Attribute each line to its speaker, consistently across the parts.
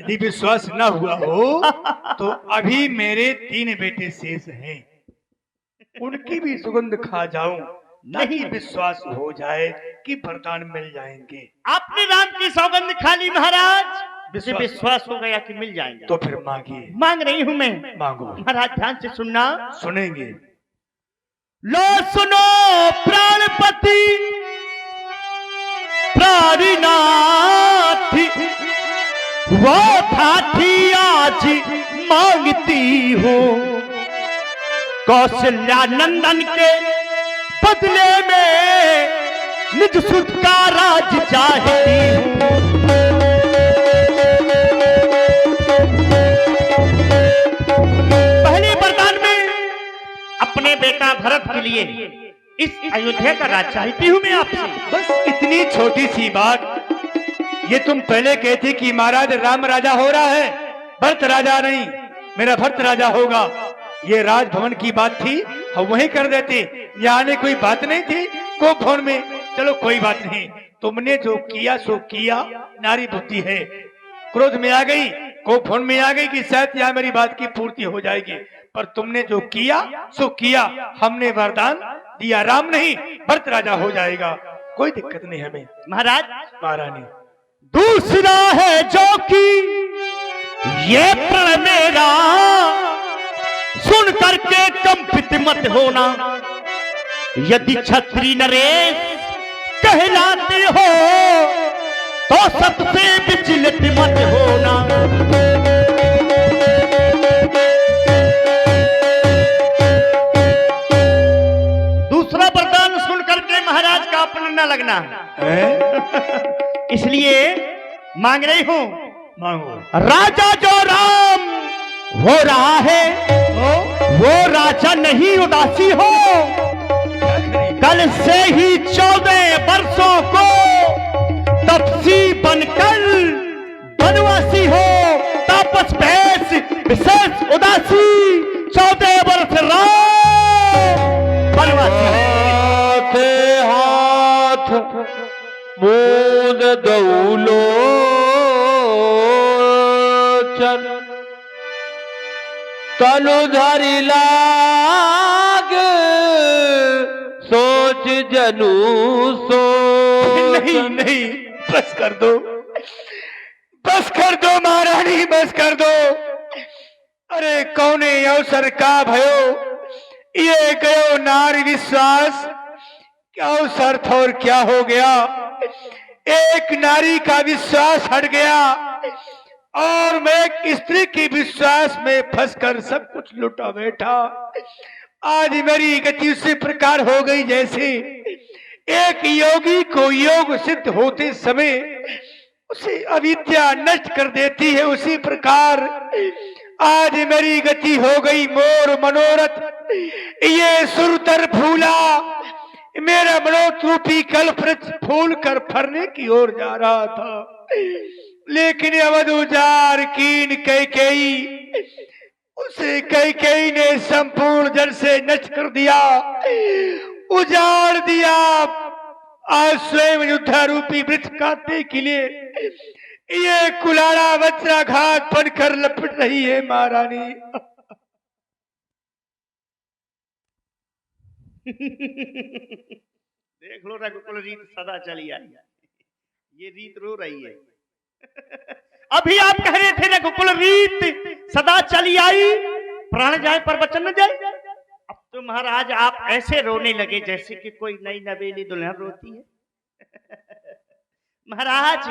Speaker 1: यदि विश्वास न हुआ हो तो अभी मेरे 3 बेटे शेष हैं, उनकी भी सुगंध खा जाऊं, नहीं विश्वास हो जाए कि वरदान मिल जाएंगे।
Speaker 2: आपने राम की सौगंध खा ली महाराज, विश्वास हो गया कि मिल जाएंगे।
Speaker 1: तो फिर मांगिए।
Speaker 2: मांग रही हूं मैं।
Speaker 1: मांगो।
Speaker 2: महाराज ध्यान से सुनना।
Speaker 1: सुनेंगे।
Speaker 2: लो सुनो प्राणपति प्राणनाथ, वो ठाठी आज मांगती हूँ, कौशल्या नंदन के बदले में निज सुध का राज चाहती हूँ। पहले वरदान में अपने बेटा भरत के लिए इस अयोध्या का राज चाहती हूँ मैं आपसे।
Speaker 1: बस इतनी छोटी सी बात। ये तुम पहले कहती कि महाराज राम राजा हो रहा है, भरत राजा नहीं, मेरा भरत राजा होगा। ये राजभवन की बात थी, हम वहीं कर देते, यहाँ आने कोई बात नहीं थी। को फोन में चलो कोई बात नहीं, तुमने जो किया सो किया, नारी बुद्धि है, क्रोध में आ गई, को फोन में आ गई कि शायद यहाँ मेरी बात की पूर्ति हो जाएगी, पर तुमने जो किया सो किया। हमने वरदान दिया, राम नहीं भरत राजा हो जाएगा, कोई दिक्कत नहीं हमें।
Speaker 2: महाराज
Speaker 1: महारानी
Speaker 2: दूसरा है जो कि ये प्रण मेरा सुन करके कंपित मत होना, यदि क्षत्रिय नरेश कहलाते हो तो सबसे विचलित मत होना। दूसरा वरदान सुन करके महाराज का अपना न लगना इसलिए मांग रही हूं।
Speaker 1: मांगो।
Speaker 2: राजा जो राम हो रहा है वो राजा नहीं उदासी हो, कल से ही 14 वर्षों को तपसी बनकर वनवासी हो, तापस भैंस विशेष उदासी 14 वर्ष राम वनवासी।
Speaker 3: हाथ मूंद दौलो तलु धरि लाग सोच जनु सो।
Speaker 1: नहीं नहीं, बस कर दो, बस कर दो महारानी, बस कर दो। अरे कौने अवसर का भयो, ये गयो नारी विश्वास, क्या अवसर था और क्या हो गया। एक नारी का विश्वास हट गया और मैं एक स्त्री की विश्वास में फंसकर सब कुछ लुटा बैठा। आज मेरी गति उसी प्रकार हो गई जैसे एक योगी को योग सिद्ध होते समय उसे अविद्या नष्ट कर देती है, उसी प्रकार आज मेरी गति हो गई। मोर मनोरथ ये सुरतर फूला, मेरा मनोरथ रूपी कल्प वृक्ष फूल कर फरने की ओर जा रहा था, लेकिन अवध उजार कीन कैकेयी, उसे कैकेयी ने संपूर्ण जल से नष्ट कर दिया, उजाड़ दिया। आज स्वयं युद्धा रूपी वृक्ष काटने के लिए ये कुलाड़ा वज्राघात बनकर लपट रही है महारानी।
Speaker 2: देख लो रघुकुल रीत सदा चली आई, ये रीत रो रही है। अभी आप कह रहे थे रघुकुल रीत सदा चली आई, प्राण जाए पर वचन न जाए। अब तो महाराज आप ऐसे रोने लगे जैसे कि कोई नई नवेली दुल्हन रोती है। महाराज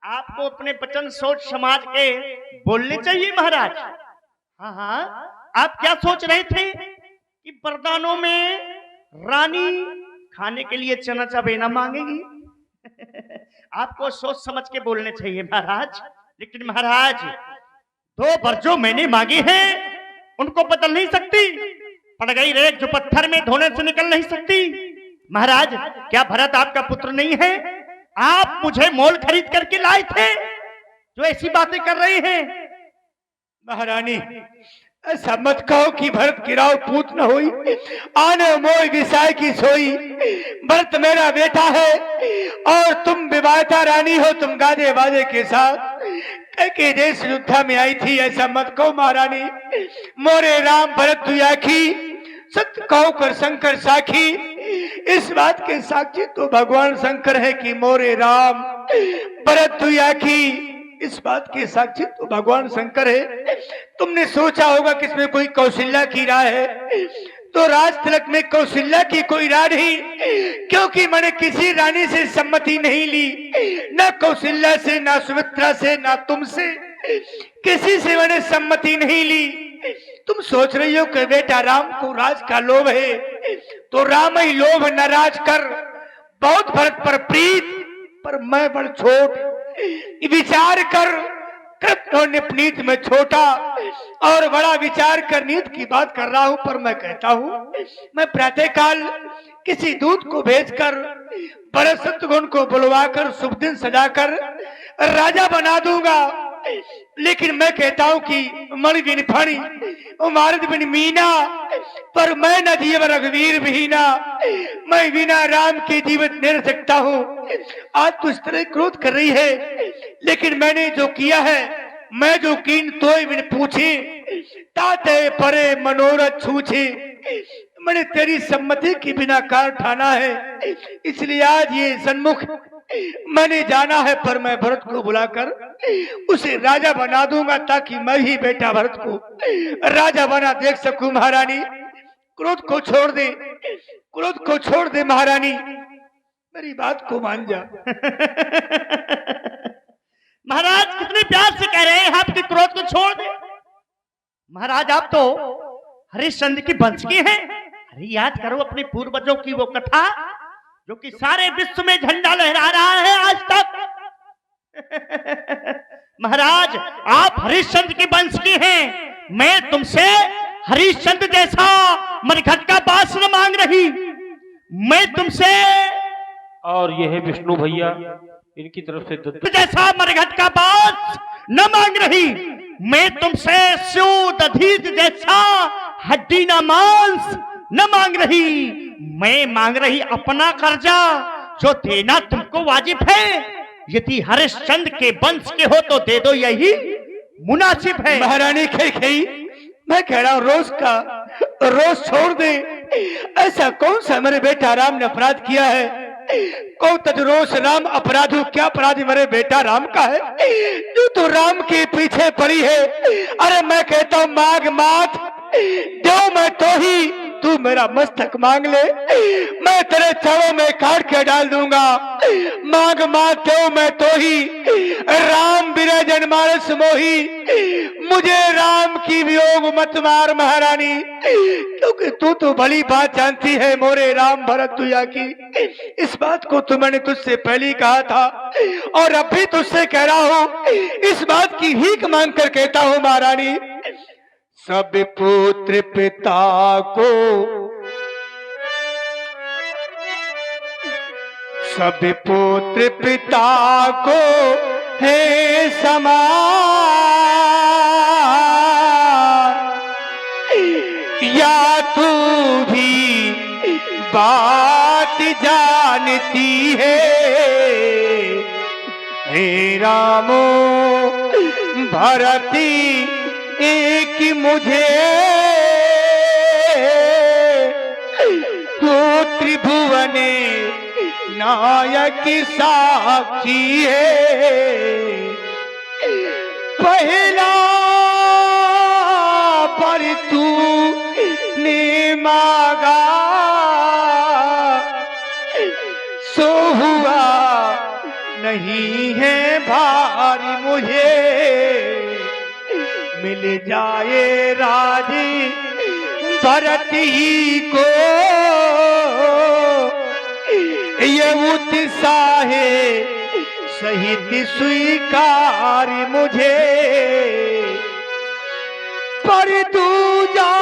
Speaker 2: आपको अपने वचन सोच समाज के बोलने चाहिए महाराज। हाँ हाँ, आप क्या सोच रहे थे कि वरदानों में रानी खाने के लिए चना चबेना मांगेगी। आपको सोच समझ के बोलने चाहिए महाराज। लेकिन महाराज 2 वर जो मैंने मांगे हैं उनको बदल नहीं सकती, पड़ गई रेत जो पत्थर में धोने से निकल नहीं सकती। महाराज क्या भरत आपका पुत्र नहीं है? आप मुझे मोल खरीद करके लाए थे, जो ऐसी बातें कर रहे हैं।
Speaker 1: महारानी ऐसा मत कहो कि भरत गिराओ पूत न होई, आने मोय विषय की सोई। भरत मेरा बेटा है और तुम विवाहिता रानी हो, तुम गाजे बाजे के साथ के देश युद्ध में आई थी, ऐसा मत कहो महारानी। मोरे राम भरत तू आखी, सत्य कहो कर शंकर साखी। इस बात के साक्षी तो भगवान शंकर है कि मोरे राम भरत तू आखी। इस बात के साक्षी तो भगवान शंकर है। तुमने सोचा होगा कि इसमें कोई कौशल्या की राय है, तो राज तिलक में कौशल्या की कोई राय नहीं, क्योंकि मैंने किसी रानी से सम्मति नहीं ली, न कौशल्या से, न सुमित्रा से, न तुमसे, किसी से मैंने सम्मति नहीं ली। तुम सोच रही हो कि बेटा राम को राज का लोभ है, तो राम ही लोभ न राज कर, बहुत भरत पर प्रीत, पर मैं बड़ छोट, विचार कर कृष्ण निपनीत में छोटा और बड़ा विचार कर नीत की बात कर रहा हूं। पर मैं कहता हूं, मैं प्रातः काल किसी दूत को भेजकर भरत शत्रुघ्न को बुलवाकर शुभ दिन सजाकर राजा बना दूंगा। लेकिन मैं कहता हूं कि मणि बिन फणी मारद बिन मीना, पर मैं न जीव रघुवीर बिहीना, मैं बिना राम के जीवित नहीं रह सकता हूं। आज तो इस तरह क्रोध कर रही है, लेकिन मैंने जो किया है, मैं जो कीन तोय बिन पूछे, ताते परे मनोरथ छूछे। मैंने तेरी सम्मति के बिना कार ठाना है, इसलिए आज ये सन्मुख मैंने जाना है। पर मैं भरत को बुलाकर उसे राजा बना दूंगा, ताकि मैं ही बेटा भरत को राजा बना देख सकूं। महारानी क्रोध को छोड़ दे, क्रोध को छोड़ दे महारानी, मेरी बात को मान जा।
Speaker 2: महाराज कितने प्यार से कह रहे हैं आपके क्रोध को छोड़ दे। महाराज आप तो हरिश्चंद्र की वंश के हैं। अरे याद करो अपने पूर्वजों की वो कथा जो कि सारे विश्व में झंडा लहरा रहा है आज तक। महाराज आप हरिश्चंद्र के वंश के हैं, मैं तुमसे हरिश्चंद्र जैसा मरघट का बास न मांग रही, मैं तुमसे
Speaker 3: और यह है विष्णु भैया, इनकी तरफ से
Speaker 2: जैसा मरघट का बास न मांग रही, मैं तुमसे स्यो दधीच जैसा हड्डी न मांस न मांग रही, मैं मांग रही अपना कर्जा जो देना तुमको वाजिब है। यदि हरिश्चंद्र के वंश के हो तो दे दो, यही मुनासिब है।
Speaker 1: महारानी खई मैं कह रहा हूं रोज का रोज छोड़ दे। ऐसा कौन सा मेरे बेटा राम ने अपराध किया है? कौन तज रोज राम अपराधु, क्या अपराध मेरे बेटा राम का है जो तो राम के पीछे पड़ी है? अरे मैं कहता हूं मांग मात दो, मैं तो ही तू मेरा मस्तक मांग ले, मैं तेरे चरणों में काट के डाल दूंगा। मांग मात दो, मैं तो ही राम बिना जनमानस मोही, मुझे राम की वियोग मत मार महारानी, क्योंकि तू तो भली बात जानती है मोरे राम भरत तुया की। इस बात को तो मैंने तुझसे पहले कहा था और अब भी तुझसे कह रहा हूं, इस बात की भीख मांग कर कहता हूं महारानी, सब पुत्र पिता को, सब पुत्र पिता को है समान, या तू भी बात जानती है, हे रामो भरती एक मुझे तो त्रिभुवने नायक साक्षी है, पहला पर तू ने मांगा सो हुआ नहीं है भारी, मुझे मिल जाए राजी भरत ही को, ये उत्साहे सहित स्वीकार मुझे, पर तू जा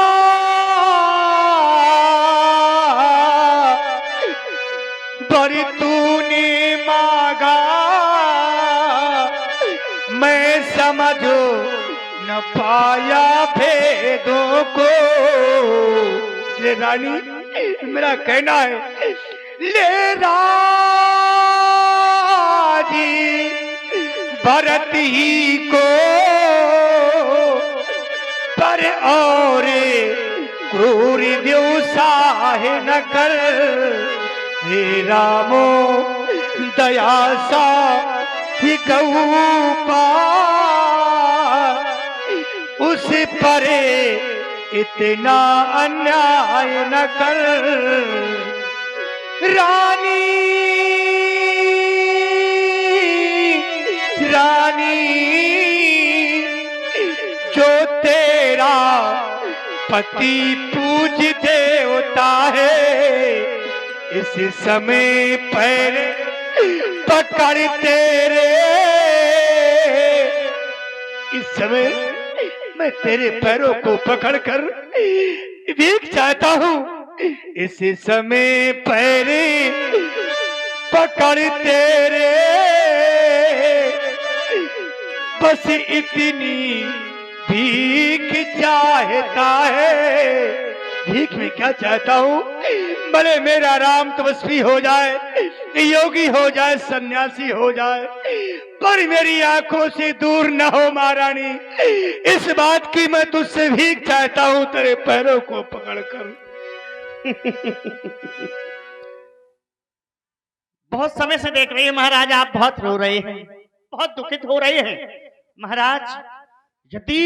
Speaker 1: पर तूने मांगा मैं समझो न पाया भेदों को। ले रानी मेरा कहना है, ले राजी भरत ही को पर और क्रूर व्यवसाय न कर। हे रामो दया सा ही गऊ पार, उस परे इतना अन्याय न कर। रानी रानी जो तेरा पति पूज देवता है, इस समय पैर पकड़ तेरे, इस समय मैं तेरे पैरों को पकड़कर भीख चाहता हूं। इस समय पैर पकड़ तेरे, बस इतनी भीख चाहता है। भीख में क्या चाहता हूं? भले मेरा राम तपस्वी हो जाए, योगी हो जाए, सन्यासी हो जाए, पर मेरी आंखों से दूर न हो महारानी। इस बात की मैं तुझसे भीख चाहता हूं, तेरे पैरों को पकड़कर।
Speaker 2: बहुत समय से देख रहे हैं महाराज, आप बहुत रो रहे हैं, बहुत दुखित हो रहे हैं। महाराज, यदि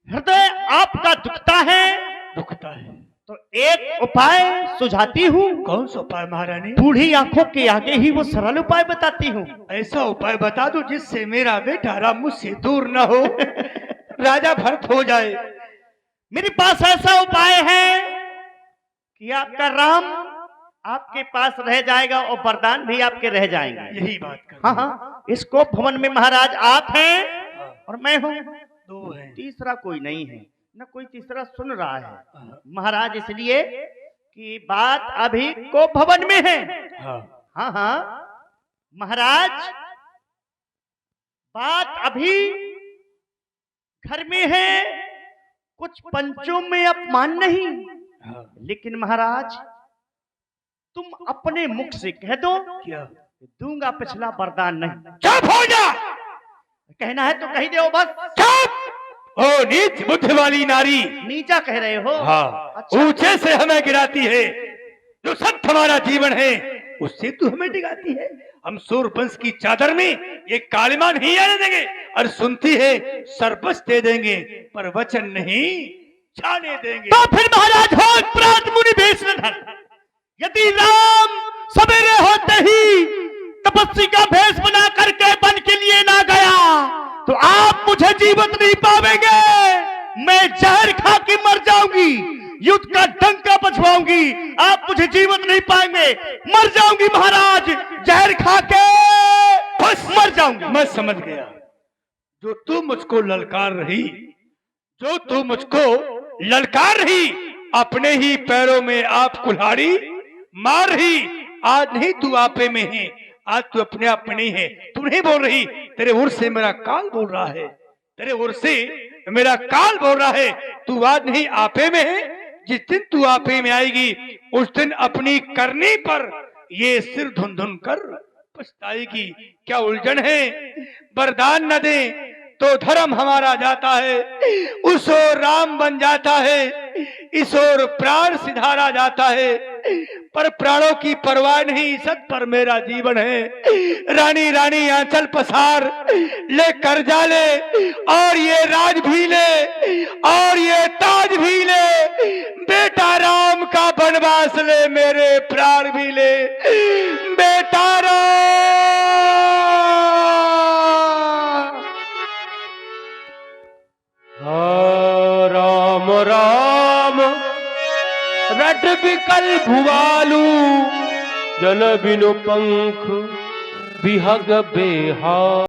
Speaker 2: हृदय आपका दुखता है तो एक उपाय सुझाती हूँ।
Speaker 1: कौन सा उपाय महारानी?
Speaker 2: बूढ़ी आंखों के आगे ही वो सरल उपाय बताती हूँ।
Speaker 1: ऐसा उपाय बता दो जिससे मेरा बेटा राम मुझसे दूर न हो, राजा भरत हो जाए।
Speaker 2: मेरे पास ऐसा उपाय है कि आपका राम आपके पास रह जाएगा और वरदान भी आपके रह जाएंगे।
Speaker 1: यही बात कर।
Speaker 2: हाँ हाँ, इसको भवन में महाराज आप हैं और मैं हूँ,
Speaker 1: दो हैं,
Speaker 2: तीसरा कोई नहीं है, न कोई तीसरा सुन रहा है महाराज, इसलिए कि बात अभी को भवन में है। हाँ हाँ महाराज, बात अभी घर में है, कुछ पंचों में अपमान नहीं। लेकिन महाराज, तुम अपने मुख से कह दो
Speaker 1: क्या?
Speaker 2: दूंगा पिछला वरदान नहीं।
Speaker 1: चुप हो जा।
Speaker 2: कहना है तो कही दो बस।
Speaker 1: चुप! ओ नीच बुद्धि वाली नारी।
Speaker 2: नीचा कह रहे हो?
Speaker 1: हाँ,
Speaker 2: अच्छा।
Speaker 1: ऊंचे से हमें गिराती है। जो सत्य हमारा जीवन है उससे तू हमें डिगाती है। हम सूरवंश की चादर में ये कालिमा नहीं आने देंगे, और सुनती है सरपस दे देंगे पर वचन नहीं छाने देंगे।
Speaker 2: तो फिर महाराज हो प्रात मुनि भेषधर, यदि राम सवेरे होते ही तपस्वी का भेष बना करके वन के लिए ना गया तो आप मुझे जीवित नहीं पावेंगे। मैं जहर खा के मर जाऊंगी, युद्ध का डंका बजवाऊंगी, आप मुझे जीवित नहीं पाएंगे, मर जाऊंगी महाराज, जहर खा के बस मर जाऊंगी।
Speaker 1: मैं समझ गया। जो तू मुझको ललकार रही, जो तू मुझको ललकार रही, अपने ही पैरों में आप कुल्हाड़ी मार रही। आज नहीं तू आपे में है, आज तू अपने आप में नहीं है। तू नहीं बोल रही, तेरे उर से मेरा काल बोल रहा है, तेरे उर से मेरा काल बोल रहा है। तू आज नहीं आपे में है, जिस दिन तू आपे में आएगी उस दिन अपनी करनी पर ये सिर धुन धुन कर पछताएगी। क्या उलझन है? वरदान न दे तो धर्म हमारा जाता है, उस ओर राम बन जाता है, इस ओर प्राण सिधारा जाता है, पर प्राणों की परवाह नहीं, सत पर मेरा जीवन है। रानी रानी आंचल पसार ले, कर्जा ले, और ये राज भी ले, और ये ताज भी ले, बेटा राम का बनवास ले, मेरे प्राण भी ले, बेटा राम।
Speaker 3: राम राम रट विकल भुआलू, जन बिनु पंख बिहग बेहा।